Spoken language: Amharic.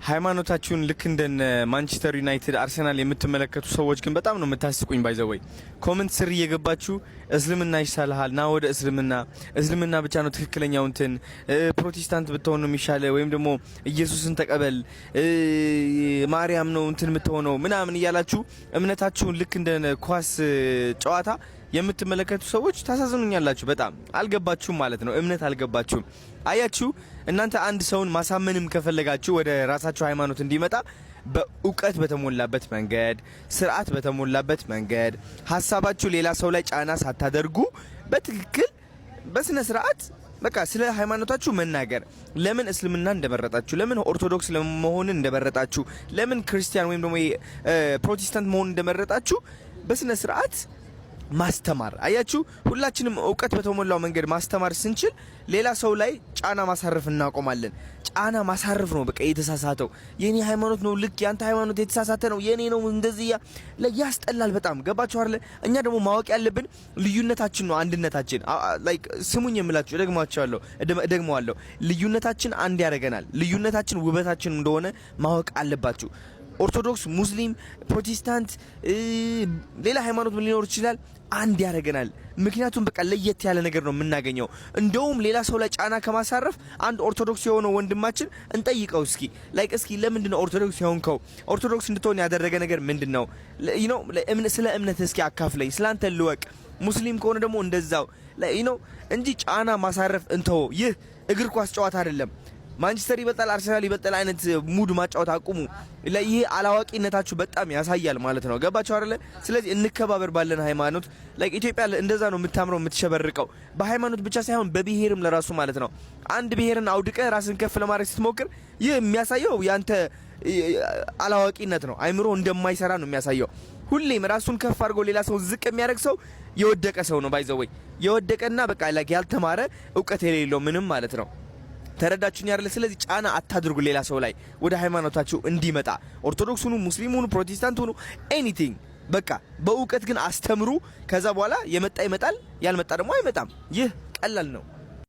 ሃይማኖታችሁን ልክ እንደ ማንቸስተር ዩናይትድ አርሰናል የምትመለከቱ ሰዎች ግን በጣም ነው የምታስቁኝ። ባይዘወይ ኮሜንት ስር እየገባችሁ እስልምና ይሻልሃል ና ወደ እስልምና ብቻ ነው ትክክለኛው እንትን ፕሮቴስታንት ብትሆን ነው የሚሻለው ወይም ደግሞ ኢየሱስን ተቀበል ማርያም ነው እንትን የምትሆነው ምናምን እያላችሁ እምነታችሁን ልክ እንደ ኳስ ጨዋታ የምትመለከቱ ሰዎች ታሳዝኑኛላችሁ። በጣም አልገባችሁም ማለት ነው። እምነት አልገባችሁም። አያችሁ እናንተ አንድ ሰውን ማሳመንም ከፈለጋችሁ ወደ ራሳችሁ ሃይማኖት እንዲመጣ በእውቀት በተሞላበት መንገድ፣ ስርዓት በተሞላበት መንገድ ሐሳባችሁ ሌላ ሰው ላይ ጫና ሳታደርጉ በትክክል በስነ ስርዓት በቃ ስለ ሃይማኖታችሁ መናገር፣ ለምን እስልምና እንደመረጣችሁ፣ ለምን ኦርቶዶክስ ለመሆን እንደመረጣችሁ፣ ለምን ክርስቲያን ወይም ደግሞ ፕሮቴስታንት መሆን እንደመረጣችሁ በስነ ስርዓት ማስተማር። አያችሁ ሁላችንም እውቀት በተሞላው መንገድ ማስተማር ስንችል ሌላ ሰው ላይ ጫና ማሳረፍ እናቆማለን። ጫና ማሳረፍ ነው በቃ የተሳሳተው የኔ ሃይማኖት ነው ልክ ያንተ ሃይማኖት የተሳሳተ ነው የኔ ነው እንደዚህ ያስጠላል በጣም። ገባችሁ አይደል? እኛ ደግሞ ማወቅ ያለብን ልዩነታችን ነው አንድነታችን። ላይክ ስሙኝ የምላችሁ ደግመዋለሁ ልዩነታችን አንድ ያደርገናል። ልዩነታችን ውበታችን እንደሆነ ማወቅ አለባችሁ። ኦርቶዶክስ፣ ሙስሊም፣ ፕሮቴስታንት ሌላ ሃይማኖት ሊኖር ይችላል አንድ ያደርገናል። ምክንያቱም በቃ ለየት ያለ ነገር ነው የምናገኘው። እንደውም ሌላ ሰው ላይ ጫና ከማሳረፍ አንድ ኦርቶዶክስ የሆነው ወንድማችን እንጠይቀው እስኪ ለምንድን ነው ኦርቶዶክስ የሆንከው? ኦርቶዶክስ እንድትሆን ያደረገ ነገር ምንድነው? ስለ እምነት እስኪ አካፍለኝ፣ ስላንተ ልወቅ። ሙስሊም ከሆነ ደግሞ እንደዛው እንጂ ጫና ማሳረፍ እንተው። ይህ እግር ኳስ ጨዋታ አይደለም። ማንቸስተር ይበልጣል አርሰናል ይበልጣል አይነት ሙድ ማጫወት አቁሙ። ይሄ አላዋቂነታችሁ በጣም ያሳያል ማለት ነው። ገባችሁ አይደለ? ስለዚህ እንከባበር ባለን ሃይማኖት። ላይክ ኢትዮጵያ እንደዛ ነው የምታምረው የምትሸበርቀው፣ በሃይማኖት ብቻ ሳይሆን በብሔርም ለራሱ ማለት ነው። አንድ ብሔርን አውድቀ ራስን ከፍ ለማድረግ ስትሞክር ይህ የሚያሳየው ያንተ አላዋቂነት ነው። አይምሮ እንደማይሰራ ነው የሚያሳየው። ሁሌም ራሱን ከፍ አድርጎ ሌላ ሰው ዝቅ የሚያደርግ ሰው የወደቀ ሰው ነው። ባይዘወይ የወደቀና በቃ ላይክ ያልተማረ እውቀት የሌለው ምንም ማለት ነው። ተረዳችሁኝ አይደል? ስለዚህ ጫና አታድርጉ ሌላ ሰው ላይ ወደ ሃይማኖታችሁ እንዲመጣ። ኦርቶዶክስ ሁኑ፣ ሙስሊም ሁኑ፣ ፕሮቴስታንት ሁኑ፣ ኤኒቲንግ በቃ በእውቀት ግን አስተምሩ። ከዛ በኋላ የመጣ ይመጣል፣ ያልመጣ ደግሞ አይመጣም። ይህ ቀላል ነው።